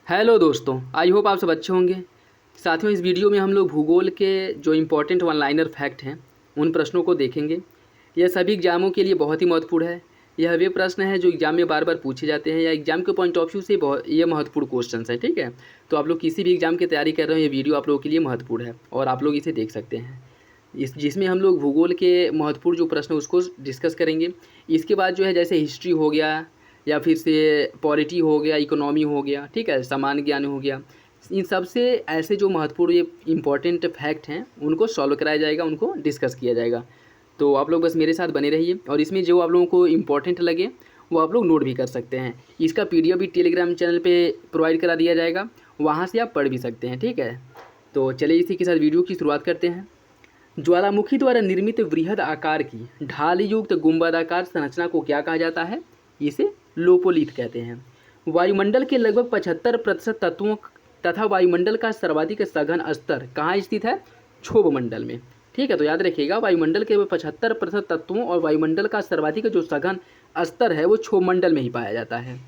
Hello दोस्तों, I hope आप सब अच्छे होंगे। साथियों, इस वीडियो में हम लोग भूगोल के जो इम्पोर्टेंट वन लाइनर फैक्ट हैं उन प्रश्नों को देखेंगे। यह सभी एग्जामों के लिए बहुत ही महत्वपूर्ण है। यह वे प्रश्न हैं जो एग्जाम में बार बार पूछे जाते हैं या एग्जाम के पॉइंट ऑफ व्यू से बहुत ये महत्वपूर्ण क्वेश्चन है। ठीक है, तो आप लोग किसी भी एग्जाम की तैयारी कर रहे हो, ये वीडियो आप लोगों के लिए महत्वपूर्ण है और आप लोग इसे देख सकते हैं। जिसमें हम लोग भूगोल के महत्वपूर्ण जो प्रश्न उसको डिस्कस करेंगे। इसके बाद जो है जैसे हिस्ट्री हो गया या फिर से पॉलिटी हो गया, इकोनॉमी हो गया, ठीक है, सामान्य ज्ञान हो गया। इन सब से ऐसे जो महत्वपूर्ण ये इम्पॉर्टेंट फैक्ट हैं उनको सॉल्व कराया जाएगा, उनको डिस्कस किया जाएगा। तो आप लोग बस मेरे साथ बने रहिए और इसमें जो आप लोगों को इम्पोर्टेंट लगे वो आप लोग नोट भी कर सकते हैं। इसका PDF भी टेलीग्राम चैनल पे प्रोवाइड करा दिया जाएगा, वहाँ से आप पढ़ भी सकते हैं। ठीक है, तो चलिए इसी के साथ वीडियो की शुरुआत करते हैं। ज्वालामुखी द्वारा निर्मित वृहद आकार की ढाल युक्त गुंबदाकार संरचना को क्या कहा जाता है? इसे लोपोलिथ कहते हैं। वायुमंडल के लगभग 75% तत्वों तथा वायुमंडल का सर्वाधिक सघन स्तर कहाँ स्थित है? क्षोभ मंडल में। ठीक है, तो याद रखिएगा, वायुमंडल के 75% तत्वों और वायुमंडल का सर्वाधिक जो सघन स्तर है वो क्षोभ मंडल में ही पाया जाता है।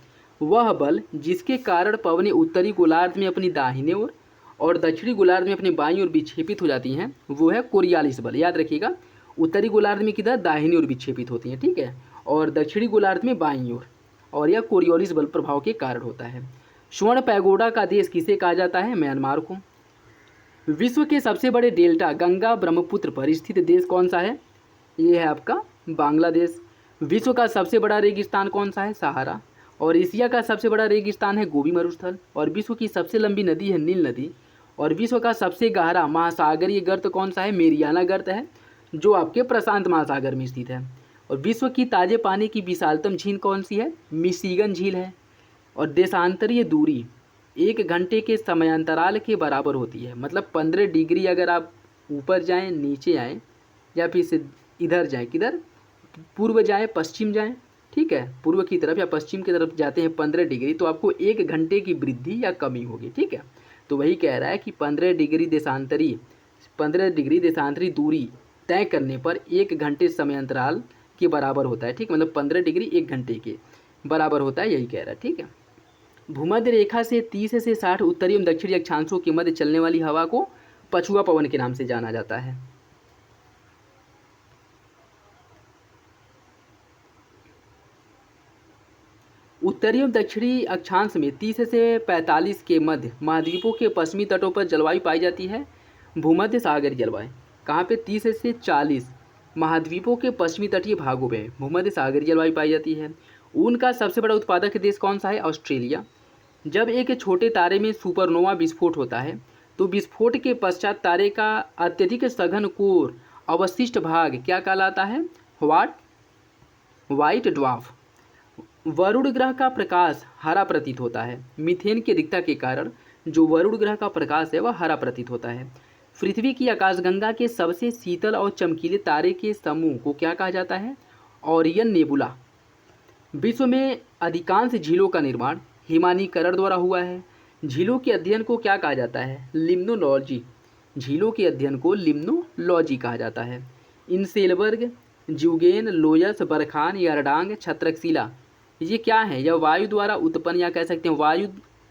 वह बल जिसके कारण पवनें उत्तरी गोलार्ध में अपनी दाहिने ओर और दक्षिणी गोलार्ध में अपनी बाईं ओर विक्षेपित हो जाती हैं वो है कोरियालिस बल। याद रखिएगा, उत्तरी गोलार्ध में किधर? दाहिनी ओर विक्षेपित होती हैं, ठीक है, और दक्षिणी गोलार्ध में बाईं ओर, और यह कोरियोलिस बल प्रभाव के कारण होता है। स्वर्ण पैगोडा का देश किसे कहा जाता है? म्यांमार को। विश्व के सबसे बड़े डेल्टा गंगा ब्रह्मपुत्र पर स्थित देश कौन सा है? ये है आपका बांग्लादेश। विश्व का सबसे बड़ा रेगिस्तान कौन सा है? सहारा। और एशिया का सबसे बड़ा रेगिस्तान है गोबी मरुस्थल। और विश्व की सबसे लंबी नदी है नील नदी। और विश्व का सबसे गहरा महासागरीय गर्त कौन सा है? मेरियाना गर्त है, जो आपके प्रशांत महासागर में स्थित है। और विश्व की ताजे पानी की विशालतम झील कौन सी है? मिशिगन झील है। और देशांतरीय दूरी 1 घंटे के समयांतराल के बराबर होती है। मतलब 15 डिग्री अगर आप ऊपर जाएं, नीचे आएँ, या फिर से इधर जाएं, किधर? पूर्व जाएं, पश्चिम जाएं, ठीक है, पूर्व की तरफ या पश्चिम की तरफ जाते हैं 15 डिग्री, तो आपको 1 घंटे की वृद्धि या कमी होगी। ठीक है, तो वही कह रहा है कि 15 डिग्री देशांतरी दूरी तय करने पर 1 घंटे समयांतराल के बराबर होता है। ठीक, मतलब 15 डिग्री 1 घंटे के बराबर होता है, यही कह रहा है। ठीक है, भूमध्य रेखा से 30 से 60 उत्तरी एवं दक्षिणी अक्षांशों के मध्य चलने वाली हवा को पछुआ पवन के नाम से जाना जाता है। उत्तरी एवं दक्षिणी अक्षांश में 30 से 45 के मध्य महाद्वीपों के पश्चिमी तटों पर जलवायु पाई जाती है भूमध्य सागरीय जलवायु। कहाँ पे? 30 से 40 महाद्वीपों के पश्चिमी तटीय भागों में भूमध्य सागरीय जलवायु पाई जाती है। ऊन का सबसे बड़ा उत्पादक देश कौन सा है? ऑस्ट्रेलिया। जब एक छोटे तारे में सुपरनोवा विस्फोट होता है तो विस्फोट के पश्चात तारे का अत्यधिक सघन कोर अवशिष्ट भाग क्या कहलाता है? White dwarf. वरुण ग्रह का प्रकाश हरा प्रतीत होता है। मीथेन की अधिकता के कारण जो वरुण ग्रह का प्रकाश है वह हरा प्रतीत होता है। पृथ्वी की आकाशगंगा के सबसे शीतल और चमकीले तारे के समूह को क्या कहा जाता है? Orion nebula. विश्व में अधिकांश झीलों का निर्माण हिमानीकरण द्वारा हुआ है। झीलों के अध्ययन को क्या कहा जाता है? लिम्नोलॉजी। झीलों के अध्ययन को लिम्नोलॉजी कहा जाता है। इंसेलबर्ग, ज्यूगेन, लोयस, बरखान, यारडांग, छत्रकशिला, ये क्या है? यह वायु द्वारा उत्पन्न या कह सकते हैं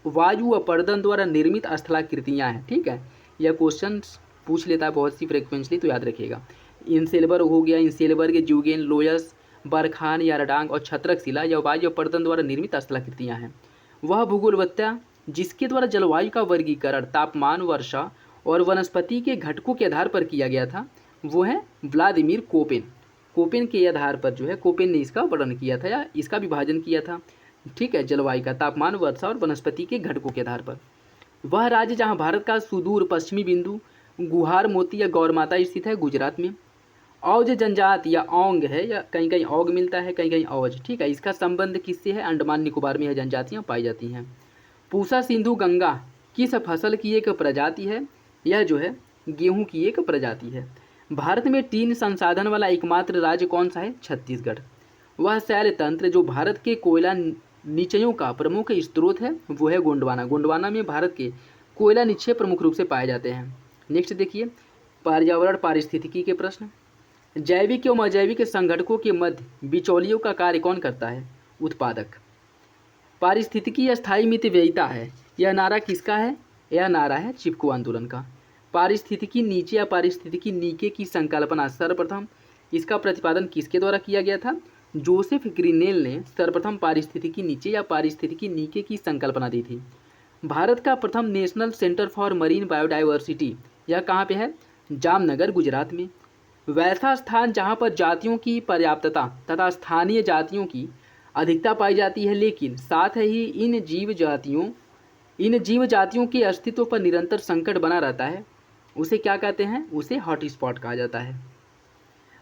वायु अपर्दन द्वारा निर्मित स्थलाकृतियाँ हैं। ठीक है, यह क्वेश्चन पूछ लेता है बहुत सी फ्रिक्वेंटली, तो याद रखिएगा। इंसेलबर्ग हो गया, इंसेलबर्ग, ज्यूगेन, लोयस, बरखान, यारडांग और छत्रकशिला, यह वायु अपर्दन द्वारा निर्मित स्थलाकृतियाँ हैं। वह भूगोलवत्ता जिसके द्वारा जलवायु का वर्गीकरण तापमान, वर्षा और वनस्पति के घटकों के आधार पर किया गया था वो है व्लादिमीर कोपेन। कोपेन के आधार पर जो है कोपेन ने इसका वर्णन किया था या इसका विभाजन किया था। ठीक है, जलवायु का तापमान, वर्षा और वनस्पति के घटकों के आधार पर। वह राज्य जहाँ भारत का सुदूर पश्चिमी बिंदु गुहार मोती या गौरमाता स्थित है, गुजरात में। औज जनजाति या औंग है, या कहीं कहीं औग मिलता है, कहीं कहीं औज। ठीक है, इसका संबंध किससे है? अंडमान निकोबार में यह जनजातियाँ पाई जाती हैं। पूसा सिंधु गंगा किस फसल की एक प्रजाति है? यह जो है गेहूं की एक प्रजाति है। भारत में 3 संसाधन वाला एकमात्र राज्य कौन सा है? छत्तीसगढ़। वह शैल तंत्र जो भारत के कोयला निचयों का प्रमुख स्रोत है वो है गोंडवाना। गोंडवाना में भारत के कोयला निक्षेप प्रमुख रूप से पाए जाते हैं। नेक्स्ट देखिए, पर्यावरण पारिस्थितिकी के प्रश्न। जैविक एवं अजैविक संगठकों के मध्य बिचौलियों का कार्य कौन करता है? उत्पादक। पारिस्थितिकी अस्थायी मितव्ययिता है यह नारा किसका है? यह नारा है चिपको आंदोलन का। पारिस्थितिकी नीचे या पारिस्थितिकी नीचे की संकल्पना सर्वप्रथम इसका प्रतिपादन किसके द्वारा किया गया था? जोसेफ ग्रीनेल ने सर्वप्रथम पारिस्थितिकी नीचे या पारिस्थितिकी नीचे की संकल्पना दी थी। भारत का प्रथम national centre for marine biodiversity यह कहाँ पे है? जामनगर, गुजरात में। वैसा स्थान जहाँ पर जातियों की पर्याप्तता तथा स्थानीय जातियों की अधिकता पाई जाती है, लेकिन साथ ही इन जीव जातियों के अस्तित्व पर निरंतर संकट बना रहता है, उसे क्या कहते हैं? उसे हॉटस्पॉट कहा जाता है।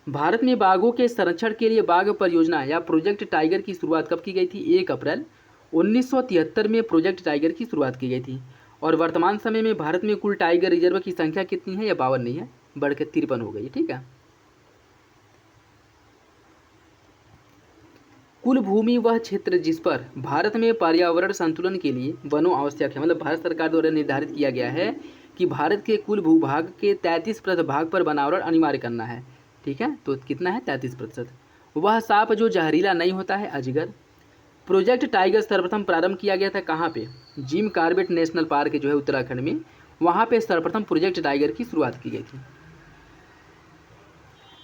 भारत में बाघों के संरक्षण के लिए बाघ परियोजना या प्रोजेक्ट टाइगर की शुरुआत कब की गई थी? 1 अप्रैल 1973 में प्रोजेक्ट टाइगर की शुरुआत की गई थी। और वर्तमान समय में भारत में कुल टाइगर रिजर्व की संख्या कितनी है? या 52 नहीं है, बढ़कर 53 हो गई। ठीक है। कुल भूमि वह क्षेत्र जिस पर भारत में पर्यावरण संतुलन के लिए वनों आवश्यक है, मतलब भारत सरकार द्वारा निर्धारित किया गया है कि भारत के कुल भूभाग के 33% भाग पर वनावरण अनिवार्य करना है। ठीक है, तो कितना है? 33%। वह सांप जो जहरीला नहीं होता है, अजगर। प्रोजेक्ट टाइगर सर्वप्रथम प्रारंभ किया गया था कहाँ पे? जिम कॉर्बेट नेशनल पार्क जो है उत्तराखंड में, वहाँ पे सर्वप्रथम प्रोजेक्ट टाइगर की शुरुआत की गई थी।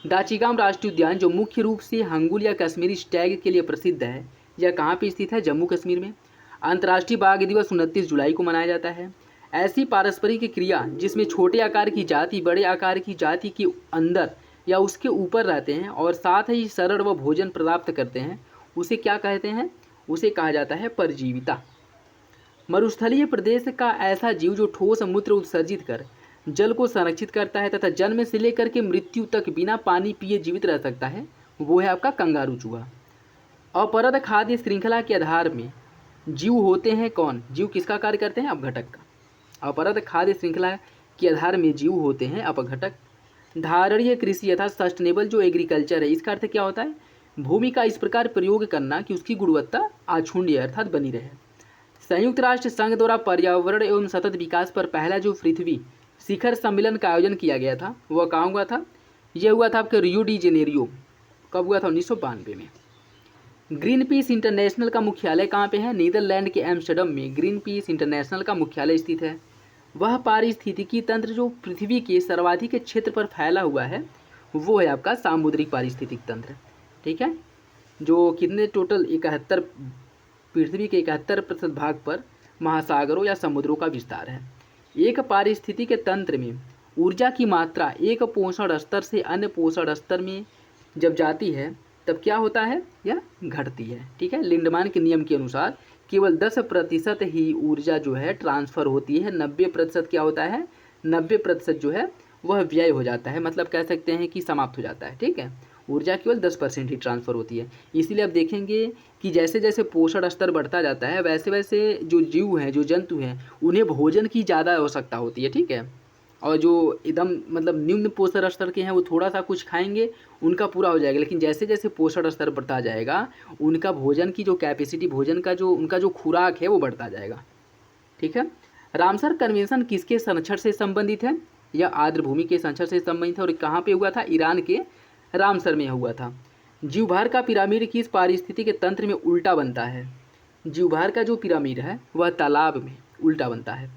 दाचिगाम राष्ट्रीय उद्यान जो मुख्य रूप से हंगुल या कश्मीरी स्टैग के लिए प्रसिद्ध है, यह कहाँ पे स्थित है? जम्मू कश्मीर में। अंतर्राष्ट्रीय बाघ दिवस 29 जुलाई को मनाया जाता है। ऐसी पारस्परिक क्रिया जिसमें छोटे आकार की जाति बड़े आकार की जाति के अंदर या उसके ऊपर रहते हैं और साथ ही शरण व भोजन प्राप्त करते हैं, उसे क्या कहते हैं? उसे कहा जाता है परजीविता। मरुस्थलीय प्रदेश का ऐसा जीव जो ठोस मूत्र उत्सर्जित कर जल को संरक्षित करता है तथा जन्म से लेकर के मृत्यु तक बिना पानी पिए जीवित रह सकता है, वो है आपका कंगारू चूहा। अपरद खाद्य श्रृंखला के आधार में जीव होते हैं कौन? जीव किसका कार्य करते हैं? अपघटक का। अपरद खाद्य श्रृंखला के आधार में जीव होते हैं अपघटक। धारणीय कृषि अर्थात सस्टेनेबल जो एग्रीकल्चर है, इसका अर्थ क्या होता है? भूमि का इस प्रकार प्रयोग करना कि उसकी गुणवत्ता अक्षुण्य अर्थात बनी रहे। संयुक्त राष्ट्र संघ द्वारा पर्यावरण एवं सतत विकास पर पहला जो पृथ्वी शिखर सम्मेलन का आयोजन किया गया था, वह कहाँ हुआ था? यह हुआ था आपके रियो डी जेनेरियो। कब हुआ था? 1992 में। ग्रीन पीस इंटरनेशनल का मुख्यालय कहाँ पे है? नीदरलैंड के एम्स्टर्डम में ग्रीन पीस इंटरनेशनल का मुख्यालय स्थित है। वह पारिस्थितिकी तंत्र जो पृथ्वी के सर्वाधिक क्षेत्र पर फैला हुआ है, वो है आपका सामुद्रिक पारिस्थितिक तंत्र। ठीक है, जो कितने टोटल 71 पृथ्वी के 71% भाग पर महासागरों या समुद्रों का विस्तार है। एक पारिस्थितिक तंत्र में ऊर्जा की मात्रा एक पोषण स्तर से अन्य पोषण स्तर में जब जाती है तब क्या होता है? यह घटती है। ठीक है, लिंडमान के नियम के अनुसार केवल 10% ही ऊर्जा जो है ट्रांसफ़र होती है, 90% क्या होता है? 90% जो है वह व्यय हो जाता है, मतलब कह सकते हैं कि समाप्त हो जाता है। ठीक है, ऊर्जा केवल 10% ही ट्रांसफ़र होती है। इसीलिए आप देखेंगे कि जैसे जैसे पोषण स्तर बढ़ता जाता है वैसे वैसे जो जीव हैं, जो जंतु हैं, उन्हें भोजन की ज़्यादा आवश्यकता होती है। ठीक है, और जो एकदम मतलब निम्न पोषण स्तर के हैं वो थोड़ा सा कुछ खाएंगे, उनका पूरा हो जाएगा, लेकिन जैसे जैसे पोषण स्तर बढ़ता जाएगा उनका भोजन की जो कैपेसिटी, भोजन का जो उनका जो खुराक है वो बढ़ता जाएगा। ठीक है, रामसर कन्वेंशन किसके संरक्षण से संबंधित है? यह आर्द्र भूमि के संरक्षण से संबंधित है और कहाँ पे हुआ था? ईरान के रामसर में हुआ था। जीवभार का पिरामिड किस पारिस्थितिक के तंत्र में उल्टा बनता है? जीवभार का जो पिरामिड है वह तालाब में उल्टा बनता है।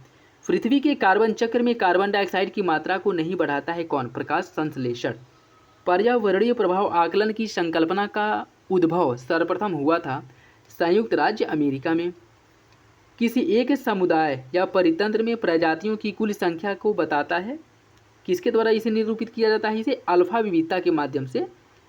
पृथ्वी के कार्बन चक्र में कार्बन डाइऑक्साइड की मात्रा को नहीं बढ़ाता है कौन? प्रकाश संश्लेषण। पर्यावरणीय प्रभाव आकलन की संकल्पना का उद्भव सर्वप्रथम हुआ था संयुक्त राज्य अमेरिका में। किसी एक समुदाय या परितंत्र में प्रजातियों की कुल संख्या को बताता है, किसके द्वारा इसे निरूपित किया जाता है? इसे अल्फा विविधता के माध्यम से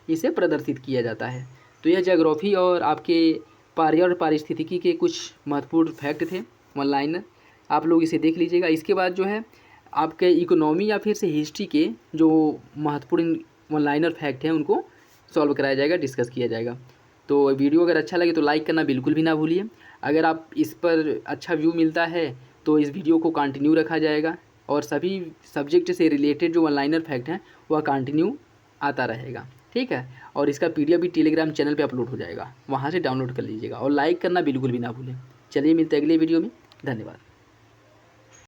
इसे प्रदर्शित किया जाता है। तो यह ज्योग्राफी और आपके पर्यावरण पारिस्थितिकी के कुछ महत्वपूर्ण फैक्ट थे ऑनलाइन, आप लोग इसे देख लीजिएगा। इसके बाद जो है आपके इकोनॉमी या फिर से हिस्ट्री के जो महत्वपूर्ण ऑनलाइनर फैक्ट हैं उनको सॉल्व कराया जाएगा, डिस्कस किया जाएगा। तो वीडियो अगर अच्छा लगे तो लाइक करना बिल्कुल भी ना भूलिए। अगर आप इस पर अच्छा व्यू मिलता है तो इस वीडियो को कंटिन्यू रखा जाएगा और सभी सब्जेक्ट से रिलेटेड जो ऑनलाइनर फैक्ट हैं वह कंटिन्यू आता रहेगा। ठीक है, और इसका PDF भी टेलीग्राम चैनल पे अपलोड हो जाएगा, वहाँ से डाउनलोड कर लीजिएगा और लाइक करना बिल्कुल भी ना भूलें। चलिए मिलते हैं अगले वीडियो में, धन्यवाद।